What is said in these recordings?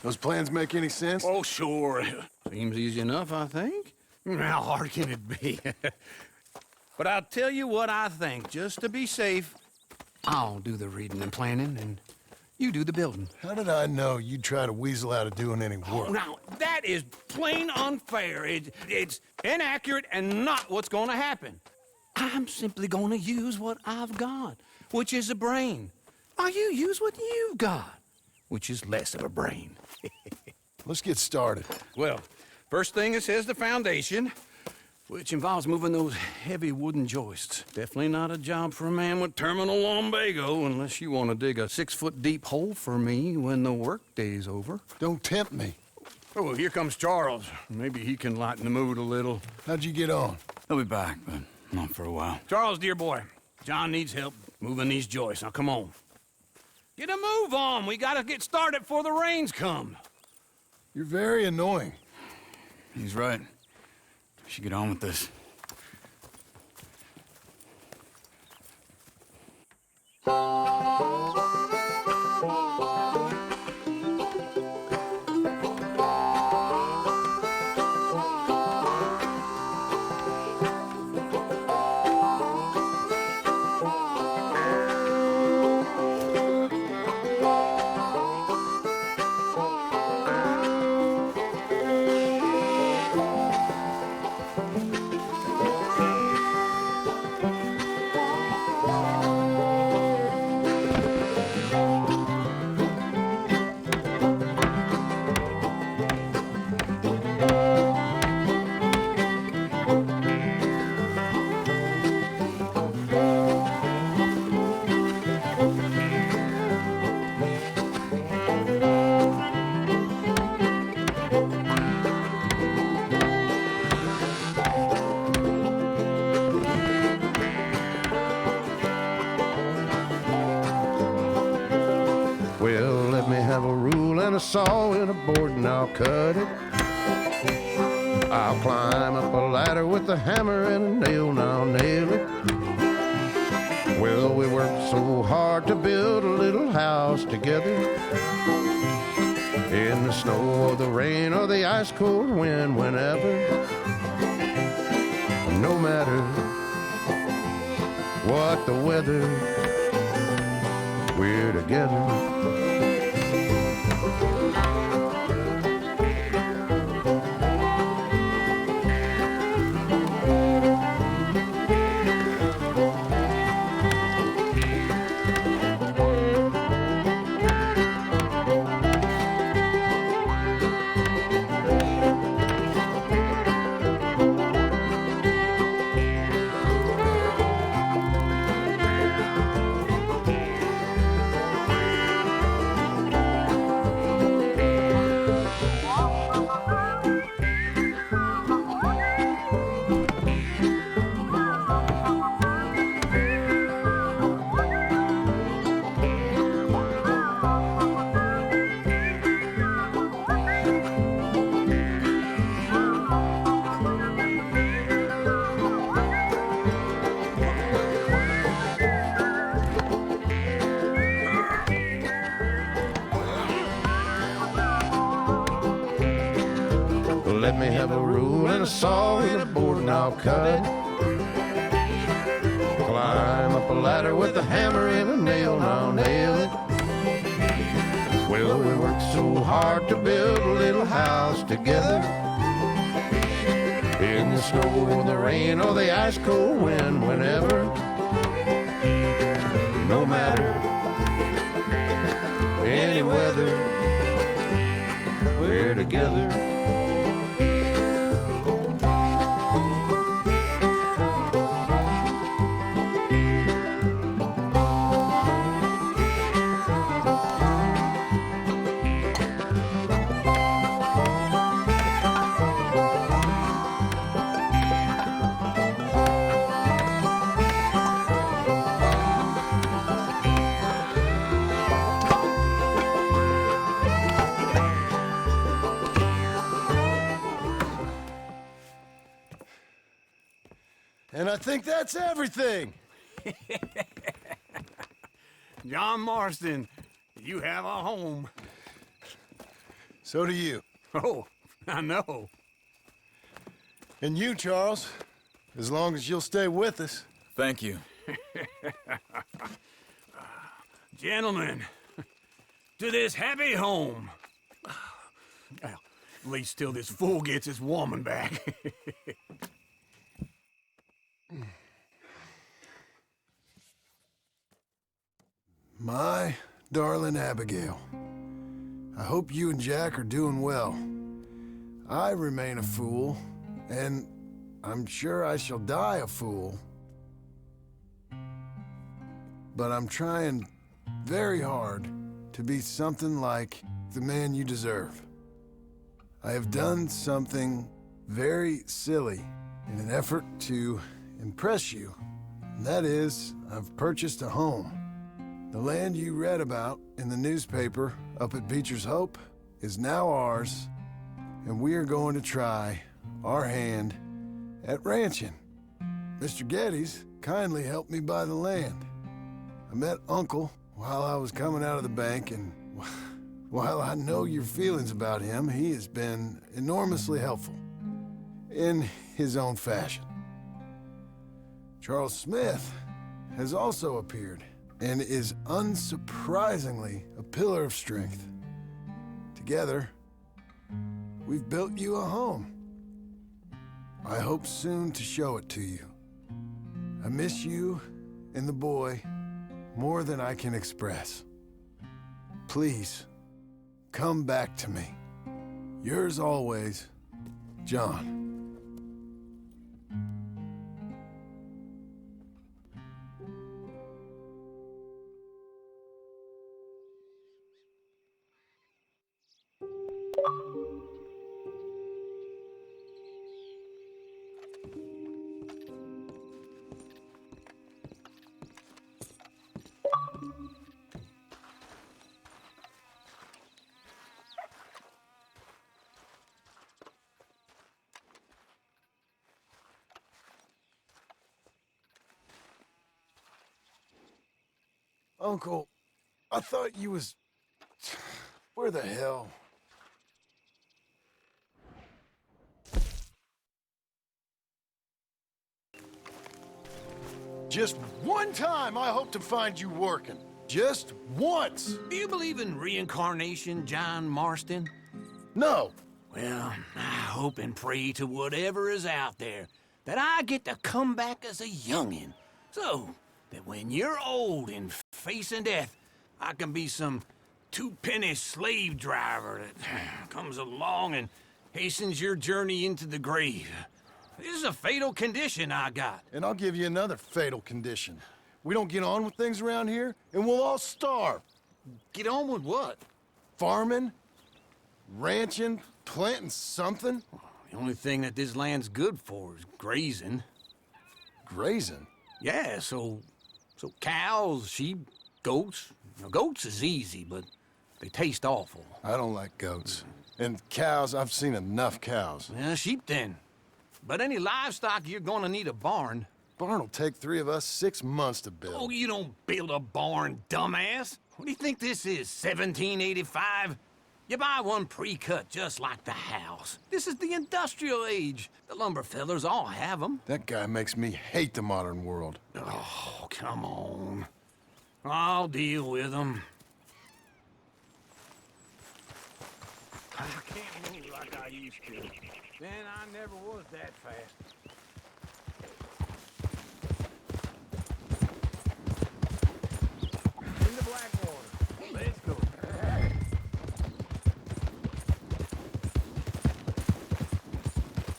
Those plans make any sense? Oh, sure. Seems easy enough, I think. How hard can it be? But I'll tell you what I think. Just to be safe, I'll do the reading and planning, and you do the building. How did I know you'd try to weasel out of doing any work? Now, that is plain unfair. It's inaccurate and not what's going to happen. I'm simply going to use what I've got, which is a brain. While you use what you've got, which is less of a brain. Let's get started. Well, first thing it says the foundation, which involves moving those heavy wooden joists. Definitely not a job for a man with terminal lumbago, unless you want to dig a 6-foot deep hole for me when the workday's over. Don't tempt me. Oh, here comes Charles. Maybe he can lighten the mood a little. How'd you get on? He'll be back, but not for a while. Charles, dear boy, John needs help moving these joists. Now, come on. Get a move on. We gotta get started before the rains come. You're very annoying. He's right. We should get on with this. Well, let me have a rule and a saw and a board and I'll cut it. I'll climb up a ladder with a hammer and a nail and I'll nail it. Well, we worked so hard to build a little house together. In the snow or the rain or the ice cold wind, whenever. No matter what the weather, we're together. Let me have a rule and a saw and a board and I'll cut it. Climb up a ladder with a hammer and a nail and I'll nail it. Well, we worked so hard to build a little house together. In the snow or the rain or the ice cold wind, whenever. No matter any weather, we're together. And I think that's everything. John Marston, you have a home. So do you. Oh, I know. And you, Charles, as long as you'll stay with us. Thank you. Gentlemen, to this happy home. Well, at least till this fool gets his woman back. My darling Abigail, I hope you and Jack are doing well. I remain a fool, and I'm sure I shall die a fool. But I'm trying very hard to be something like the man you deserve. I have done something very silly in an effort to impress you. And that is, I've purchased a home. The land you read about in the newspaper up at Beecher's Hope is now ours, and we are going to try our hand at ranching. Mr. Geddes kindly helped me buy the land. I met Uncle while I was coming out of the bank, and while I know your feelings about him, he has been enormously helpful in his own fashion. Charles Smith has also appeared and is unsurprisingly a pillar of strength. Together, we've built you a home. I hope soon to show it to you. I miss you and the boy more than I can express. Please, come back to me. Yours always, John. Uncle, I thought you was... Where the hell? Just one time I hope to find you working. Just once. Do you believe in reincarnation, John Marston? No. Well, I hope and pray to whatever is out there that I get to come back as a youngin', so that when you're old and facing death, I can be some two-penny slave driver that comes along and hastens your journey into the grave. This is a fatal condition I got. And I'll give you another fatal condition. We don't get on with things around here, and we'll all starve. Get on with what? Farming, ranching, planting something. The only thing that this land's good for is grazing. Grazing? Yeah, so cows, sheep, goats. Now, goats is easy, but they taste awful. I don't like goats. And cows, I've seen enough cows. Yeah, sheep then. But any livestock, you're gonna need a barn. Barn will take 3 of us 6 months to build. Oh, you don't build a barn, dumbass. What do you think this is, 1785? You buy one pre-cut just like the house. This is the industrial age. The lumber fellers all have them. That guy makes me hate the modern world. Oh, come on. I'll deal with them. I can't move like I used to. Then I never was that fast. In the Blackwater. Let's go.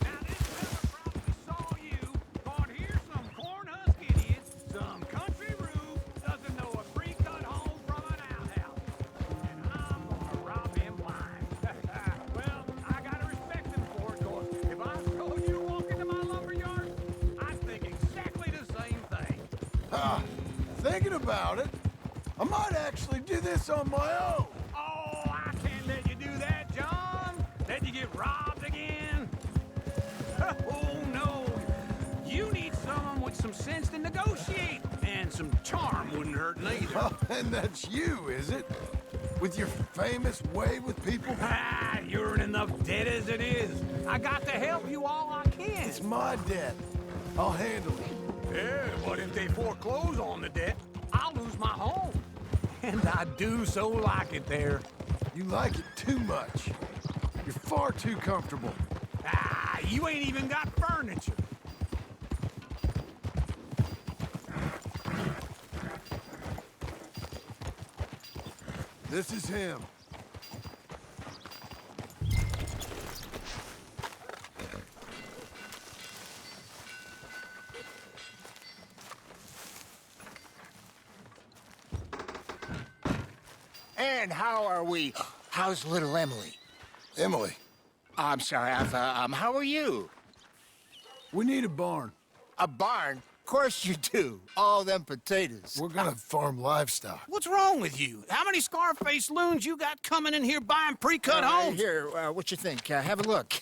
Now this fella probably saw you, thought here's some corn husk idiot, some country rube, doesn't know a pre-cut home from an outhouse. And I'm gonna rob him blind. Well, I gotta respect him for it, 'cause if I saw you walk into my lumber yard, I'd think exactly the same thing. Thinking about it, I might actually do this on my own. Oh, I can't let you do that, John. Let you get robbed again. Oh, no. You need someone with some sense to negotiate. And some charm wouldn't hurt neither. And that's you, is it? With your famous way with people? Ah, I got to help you all I can. It's my debt. I'll handle it. Yeah, but if they foreclose on the debt, I'll lose my home. And I do so like it there. You like it too much. You're far too comfortable. Ah, you ain't even got furniture. This is him. And how are we? How's little Emily? Emily, I'm sorry, how are you? we need a barn. A barn? Of course you do. All them potatoes. We're gonna farm livestock. What's wrong with you? How many Scarface loons you got coming in here buying pre-cut homes? Here, what you think? Have a look.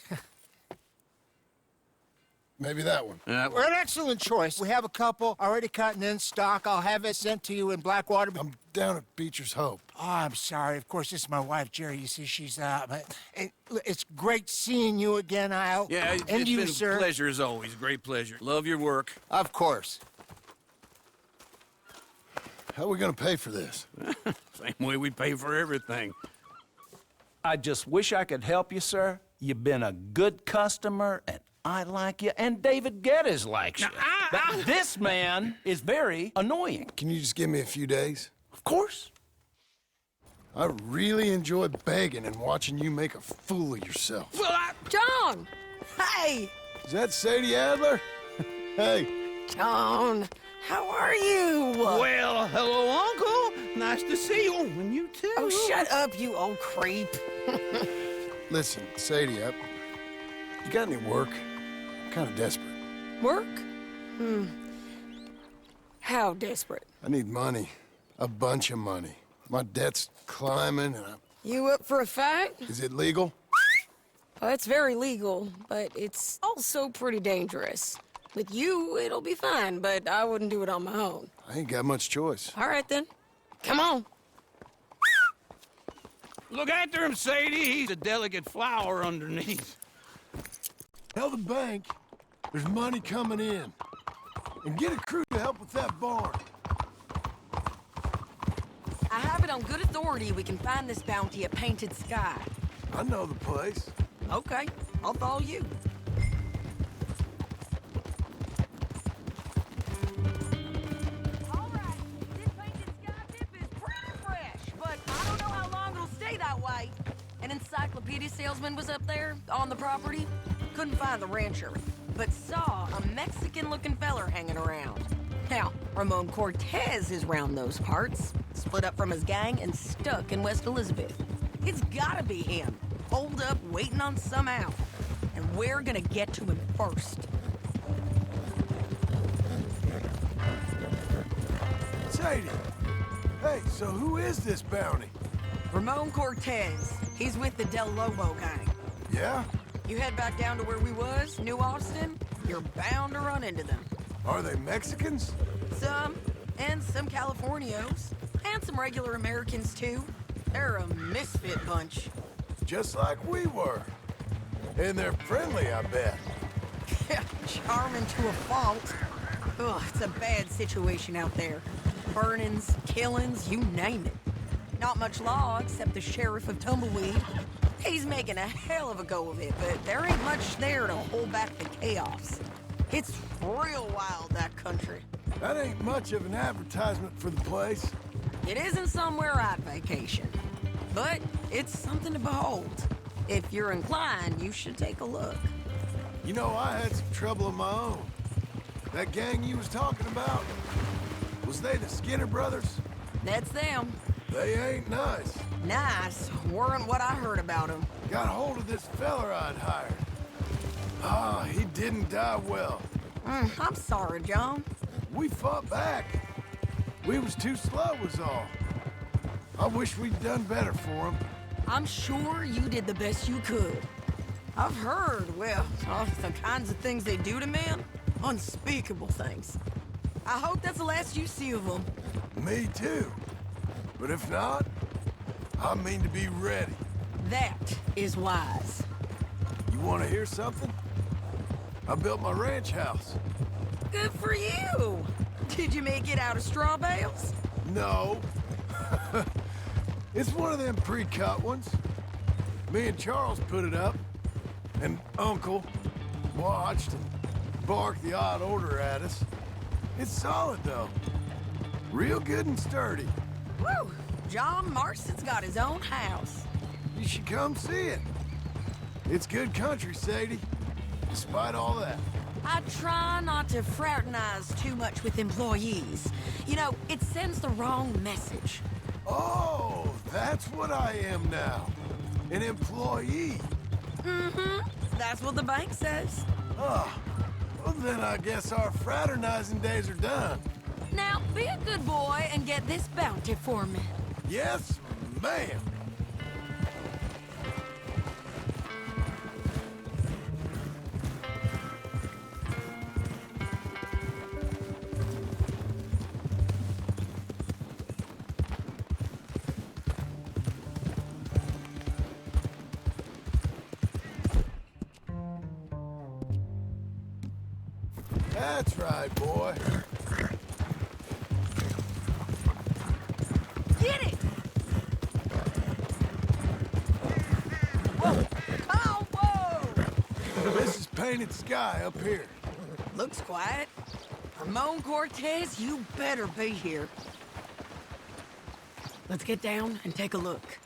Maybe that one. We're an excellent choice. We have a couple already cut and in stock. I'll have it sent to you in Blackwater. I'm down at Beecher's Hope. Oh, I'm sorry. Of course, this is my wife, Jerry. You see, she's, it's great seeing you again, Al. Yeah, and it's you, been sir. a pleasure as always. Great pleasure. Love your work. Of course. How are we gonna pay for this? Same way we pay for everything. I just wish I could help you, sir. You've been a good customer, and I like you, and David Geddes likes you. But this man is very annoying. Can you just give me a few days? Of course. I really enjoy begging and watching you make a fool of yourself. Well, John! Hey! Is that Sadie Adler? Hey, John, how are you? well, hello, Uncle. Nice to see you. And you too. Oh, shut up, you old creep. listen, Sadie, you got any work? I'm kind of desperate. Work? How desperate? I need money. A bunch of money. My debt's climbing and You up for a fight? Is it legal? Well, it's very legal, but it's also pretty dangerous. With you, it'll be fine, but I wouldn't do it on my own. I ain't got much choice. All right, then. Come on. Look after him, Sadie. He's a delicate flower underneath. Tell the bank there's money coming in. And get a crew to help with that barn. I have it on good authority we can find this bounty at Painted Sky. I know the place. Okay, I'll follow you. All right, this Painted Sky tip is pretty fresh, but I don't know how long it'll stay that way. An encyclopedia salesman was up there on the property. Couldn't find the rancher, but saw a Mexican-looking feller hanging around. Now, Ramon Cortez is round those parts, split up from his gang and stuck in West Elizabeth. It's gotta be him, holed up waiting on some out. And we're gonna get to him first. Sadie! Hey, so who is this bounty? Ramon Cortez, he's with the Del Lobo gang. Yeah? You head back down to where we was, New Austin, you're bound to run into them. Are they Mexicans? Some, and some Californios, and some regular Americans too. They're a misfit bunch. Just like we were. And they're friendly, I bet. Charming to a fault. Ugh, it's a bad situation out there. Burnings, killings, you name it. Not much law except the sheriff of Tumbleweed. He's making a hell of a go of it, but there ain't much there to hold back the chaos. It's real wild, that country. That ain't much of an advertisement for the place. It isn't somewhere I'd vacation, but it's something to behold. If you're inclined, you should take a look. You know, I had some trouble of my own. That gang you was talking about, was they the Skinner brothers? That's them. They ain't nice. Nice weren't what I heard about them. Got hold of this feller I'd hired. Ah, he didn't die well. I'm sorry, John. We fought back. We was too slow was all. I wish we'd done better for him. I'm sure you did the best you could. I've heard, well, the kinds of things they do to men. Unspeakable things. I hope that's the last you see of them. Me too. But if not, I mean to be ready. That is wise. You want to hear something? I built my ranch house. Good for you. Did you make it out of straw bales? No. It's one of them pre-cut ones. Me and Charles put it up, and Uncle watched and barked the odd order at us. It's solid, though. Real good and sturdy. Woo! John Marston's got his own house. You should come see it. It's good country, Sadie, despite all that. I try not to fraternize too much with employees. You know, it sends the wrong message. Oh, that's what I am now. An employee. Mm-hmm. That's what the bank says. Oh, well then I guess our fraternizing days are done. Now, be a good boy and get this bounty for me. Yes, ma'am. That's right, boy. Get it! Whoa! Oh, whoa! This is painted sky up here. Looks quiet. Ramon Cortez, you better be here. Let's get down and take a look.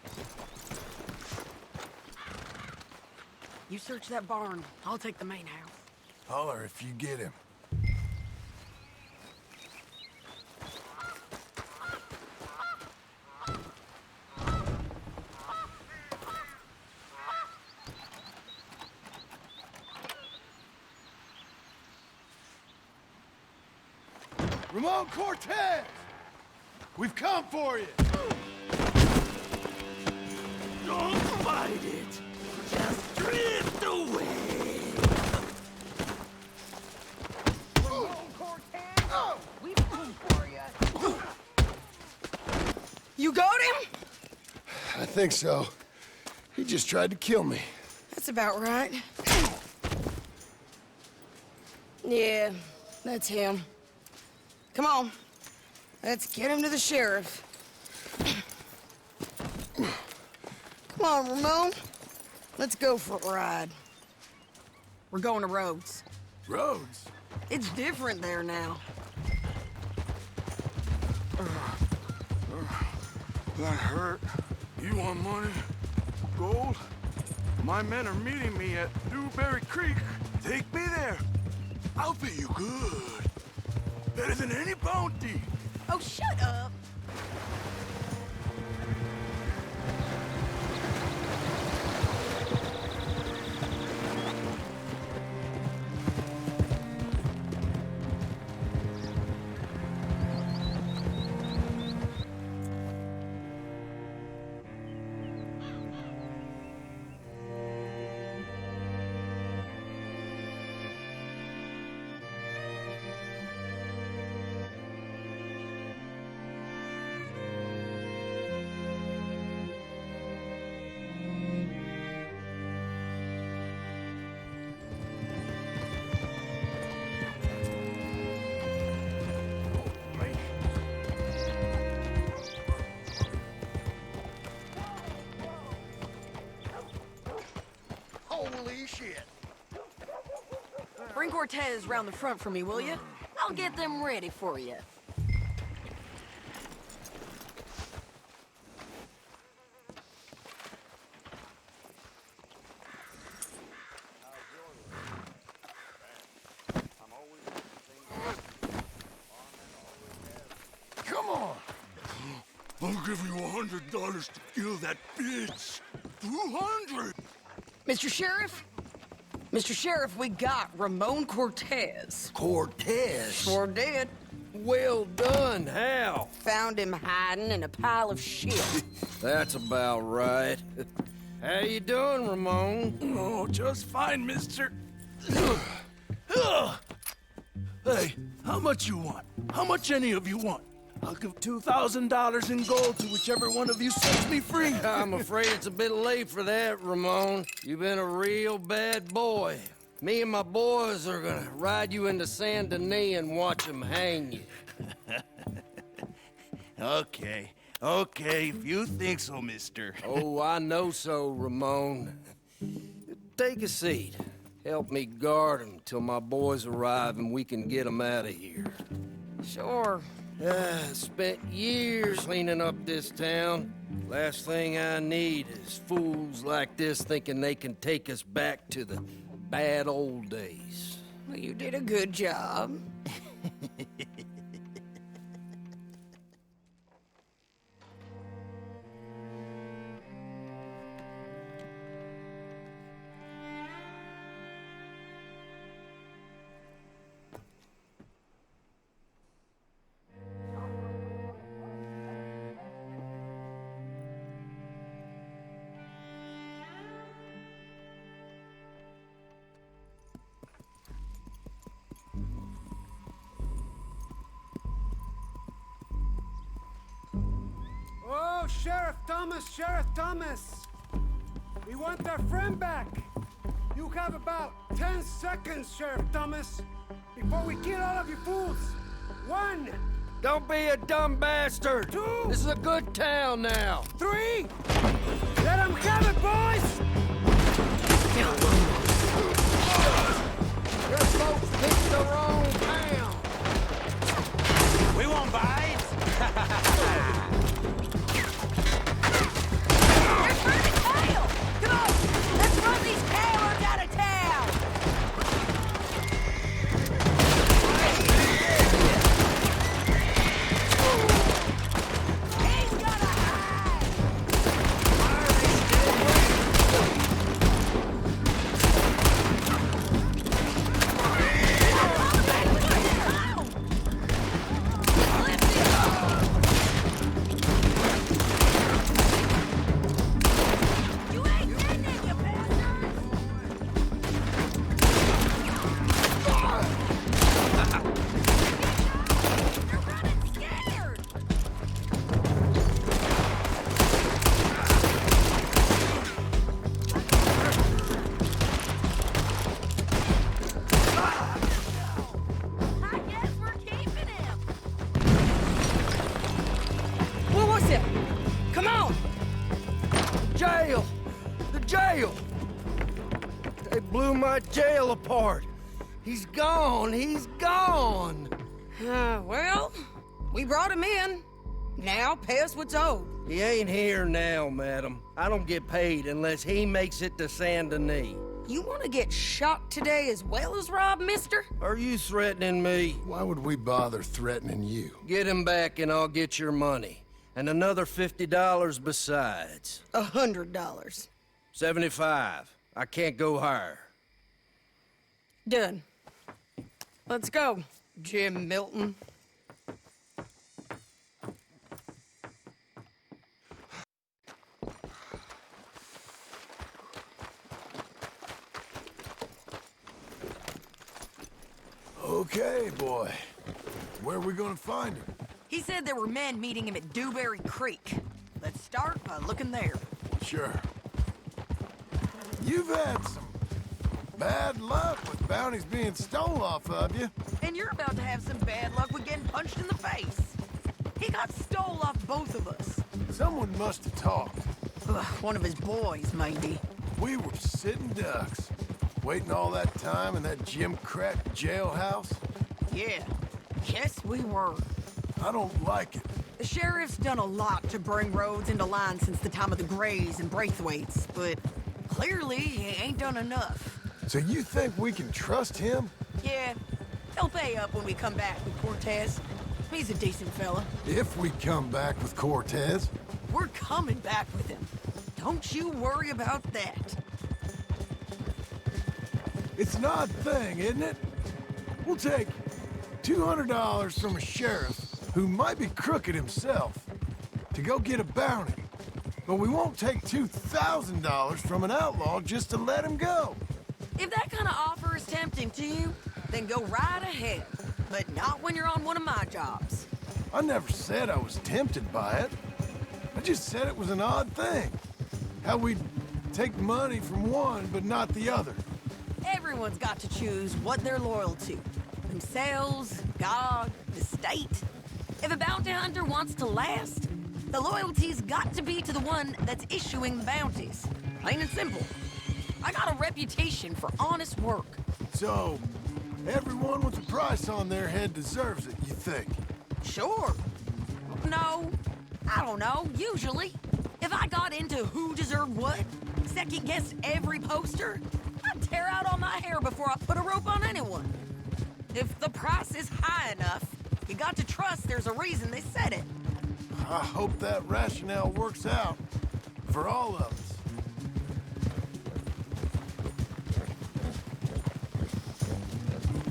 You search that barn. I'll take the main house. Holler if you get him. Ramon Cortez! We've come for you! Don't fight it. Just drift away. We've come for you. You got him? I think so. He just tried to kill me. That's about right. Yeah, that's him. Come on. Let's get him to the sheriff. Come on, Ramon. Let's go for a ride. We're going to Rhodes. Rhodes? It's different there now. That hurt. You want money? Gold? My men are meeting me at Dewberry Creek. Take me there. I'll pay you good. Better than any bounty. Oh, shut up. Holy shit! Bring Cortez round the front for me, will you? I'll get them ready for you. Come on! I'll give you $100 to kill that bitch. 200. Mr. Sheriff? Mr. Sheriff, we got Ramon Cortez. Cortez? Sure did. Well done, Hal. Found him hiding in a pile of shit. That's about right. How you doing, Ramon? Oh, just fine, mister. Hey, how much you want? How much any of you want? I'll give $2,000 in gold to whichever one of you sets me free. I'm afraid it's a bit late for that, Ramon. You've been a real bad boy. Me and my boys are gonna ride you into Saint Denis and watch them hang you. Okay, if you think so, mister. Oh, I know so, Ramon. Take a seat. Help me guard them till my boys arrive and we can get them out of here. Sure. Spent years cleaning up this town. Last thing I need is fools like this thinking they can take us back to the bad old days. Well, you did a good job. Oh, Sheriff Thomas! We want our friend back! You have about 10 seconds, Sheriff Thomas, before we kill all of you fools! 1! Don't be a dumb bastard! 2! This is a good town now! 3! Let them have it, boys! Your folks picked the wrong town! We won't bite. There's burning tail! Come on, let's run these cowards out of town! He's gonna hide! You ain't getting it, you bastards! You're running scared! I guess we're keeping him. What was it? Come on! Jail! The jail! They blew my jail apart. He's gone! He's gone! Well, we brought him in. Now pay us what's owed. He ain't here now, madam. I don't get paid unless he makes it to Saint Denis. You want to get shot today as well as Rob, mister? Are you threatening me? Why would we bother threatening you? Get him back and I'll get your money. And another $50 besides. $100. 75. I can't go higher. Done. Let's go, Jim Milton. Okay, boy. Where are we gonna find him? He said there were men meeting him at Dewberry Creek. Let's start by looking there. Sure. You've had some bad luck with bounties being stole off of you. And you're about to have some bad luck with getting punched in the face. He got stole off both of us. Someone must have talked. Ugh, one of his boys, maybe. We were sitting ducks, waiting all that time in that Jim Crack jailhouse. Yeah, yes we were. I don't like it. The sheriff's done a lot to bring roads into line since the time of the Grays and Braithwaites, but clearly he ain't done enough. So you think we can trust him? Yeah, he'll pay up when we come back with Cortez. He's a decent fella. If we come back with Cortez. We're coming back with him. Don't you worry about that. It's an odd thing, isn't it? We'll take $200 from a sheriff who might be crooked himself to go get a bounty. But we won't take $2,000 from an outlaw just to let him go. If that kind of offer is tempting to you, then go right ahead. But not when you're on one of my jobs. I never said I was tempted by it. I just said it was an odd thing. How we'd take money from one, but not the other. Everyone's got to choose what they're loyal to. Themselves, God, the state. If a bounty hunter wants to last, the loyalty's got to be to the one that's issuing the bounties. Plain and simple. I got a reputation for honest work. So, everyone with a price on their head deserves it, you think? Sure. No, I don't know, usually. If I got into who deserved what, second-guessed every poster, I'd tear out all my hair before I put a rope on anyone. If the price is high enough, you got to trust there's a reason they said it. I hope that rationale works out for all of us.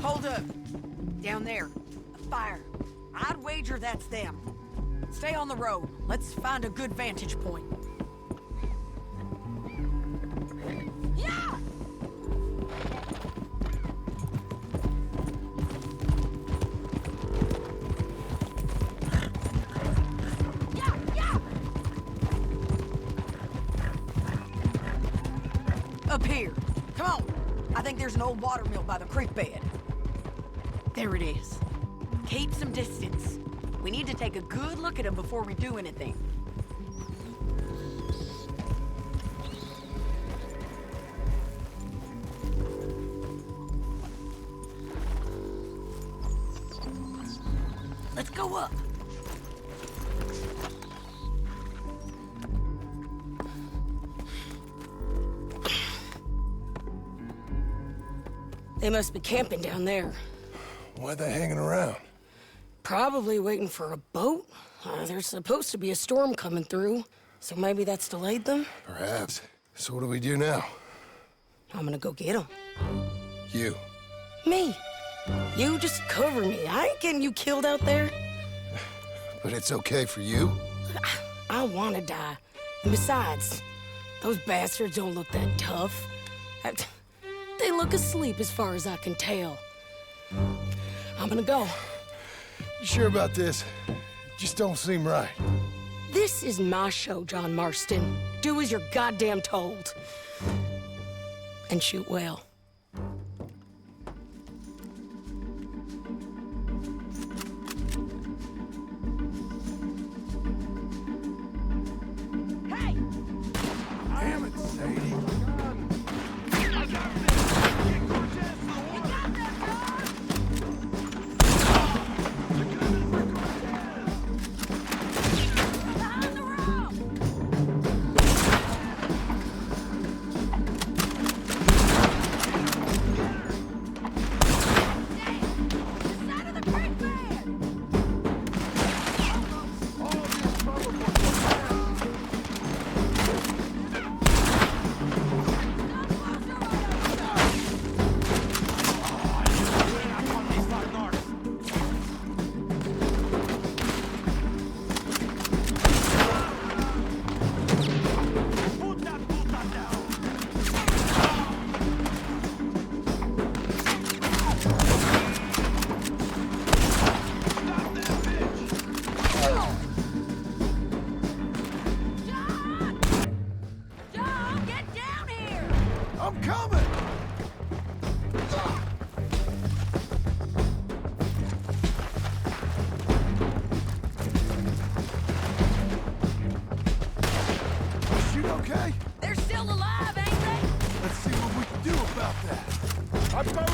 Hold up. Down there. A fire. I'd wager that's them. Stay on the road. Let's find a good vantage point. Yeah! Up here. Come on. I think there's an old water mill by the creek bed. There it is. Keep some distance. We need to take a good look at him before we do anything. Let's go up. They must be camping down there. Why are they hanging around? Probably waiting for a boat. There's supposed to be a storm coming through, so maybe that's delayed them? Perhaps. So what do we do now? I'm gonna go get them. You. Me. You just cover me. I ain't getting you killed out there. But it's okay for you? I wanna die. And besides, those bastards don't look that tough. They look asleep as far as I can tell. I'm gonna go. You sure about this? Just don't seem right. This is my show, John Marston. Do as you're goddamn told. And shoot well. Hey! Damn it, Sadie. I'm coming! Shoot okay? They're still alive, ain't they? Let's see what we can do about that. I'm going.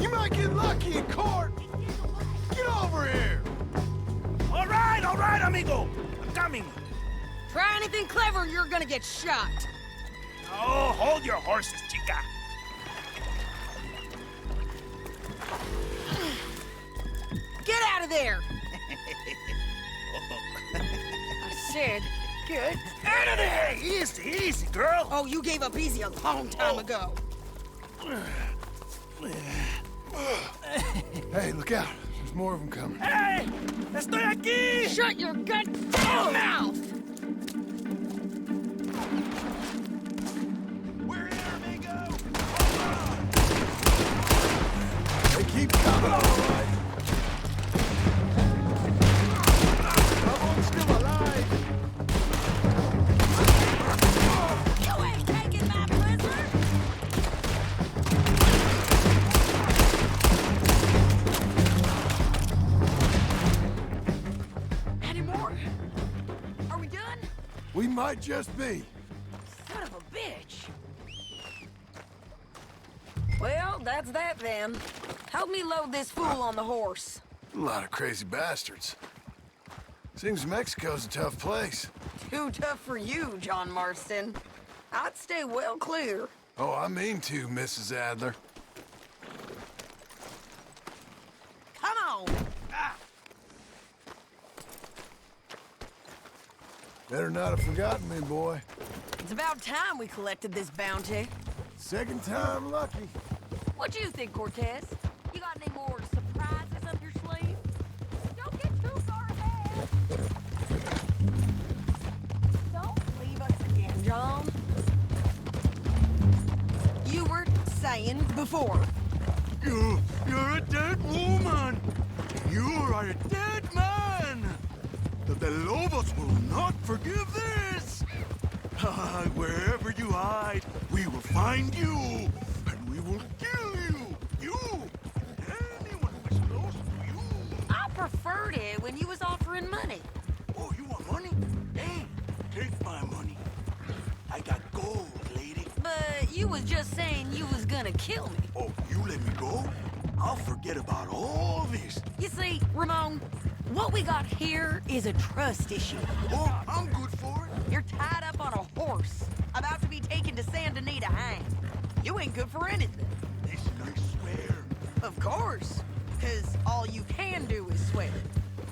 You might get lucky in court. Get over here. All right, amigo. I'm coming. Try anything clever and you're gonna get shot. Oh, hold your horses, chica. Get out of there! I said, get out of there! Easy, easy, girl. Oh, you gave up easy a long time ago. Hey, look out. There's more of them coming. Hey, estoy aquí. Shut your goddamn mouth! We're here, amigo! They keep coming, all right. Someone's still alive. You ain't taking my prisoner! Any more? Are we done? We might just be. Son of a bitch! Well, that's that then. Help me load this fool on the horse. A lot of crazy bastards. Seems Mexico's a tough place. Too tough for you, John Marston. I'd stay well clear. Oh, I mean to, Mrs. Adler. Come on! Better not have forgotten me, boy. It's about time we collected this bounty. Second time lucky. What do you think, Cortez? You got any more surprises up your sleeve? Don't get too far ahead. Don't leave us again, John. You were saying before. You're a dead woman! You are a dead man! The Lobos will not forgive this! Wherever you hide, we will find you! And we will kill you! You! Anyone who is close to you! I preferred it when you was offering money. Oh, you want money? Hey, take my money. I got gold, lady. But you was just saying you was gonna kill me. Oh, you let me go? I'll forget about all this. You see, Ramon, what we got here is a trust issue. Oh, I'm good for it. You're tied up on a horse, about to be taken to San Denis to hang. You ain't good for anything. Listen, I swear. Of course, because all you can do is swear.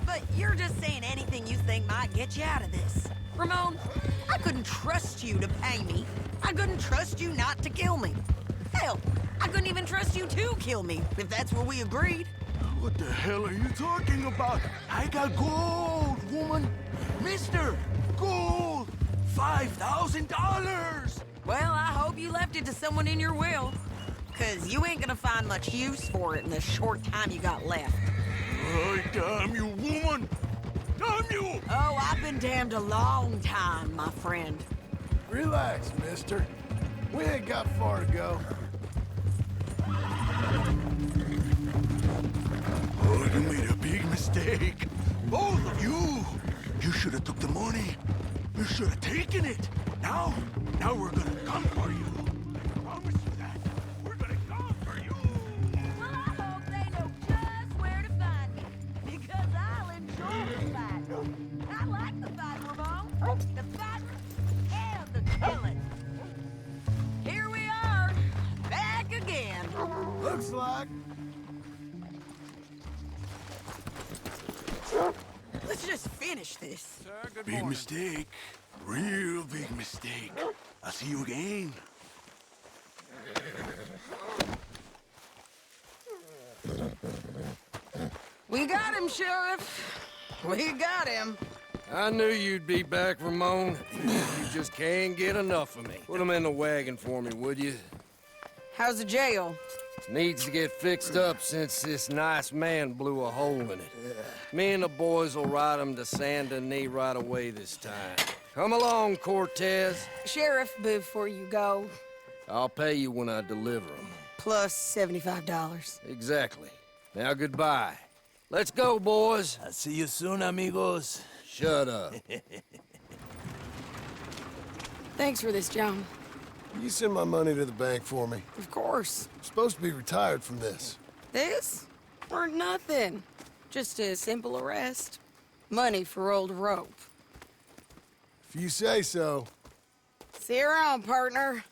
But you're just saying anything you think might get you out of this. Ramon, I couldn't trust you to pay me. I couldn't trust you not to kill me. Hell, I couldn't even trust you to kill me, if that's what we agreed. What the hell are you talking about? I got gold, woman. Mister, gold. $5,000. Well, I hope you left it to someone in your will. Because you ain't gonna find much use for it in the short time you got left. Oh, damn you, woman. Damn you. Oh, I've been damned a long time, my friend. Relax, mister. We ain't got far to go. Oh, you made a big mistake. Both of you. You should have took the money. You should have taken it. Now we're gonna come for you. I promise you that. We're gonna come for you. Well, I hope they know just where to find me. Because I'll enjoy the fight. I like the fight, Ramon. The fight and the killing. Here we are, back again. Looks like. Let's just finish this. Sir, good Big morning. mistake. Real big mistake. I'll see you again. We got him, Sheriff. We got him. I knew you'd be back, Ramon. You just can't get enough of me. Put him in the wagon for me, would you? How's the jail? Needs to get fixed up since this nice man blew a hole in it. Me and the boys will ride him to San Denis right away this time. Come along, Cortez. Sheriff, before you go, I'll pay you when I deliver him. plus $75. Exactly. Now, goodbye. Let's go, boys. I'll see you soon, amigos. Shut up. Thanks for this, John. You send my money to the bank for me. Of course. I'm supposed to be retired from this. This weren't nothing. Just a simple arrest. Money for old rope. If you say so. See you around, partner.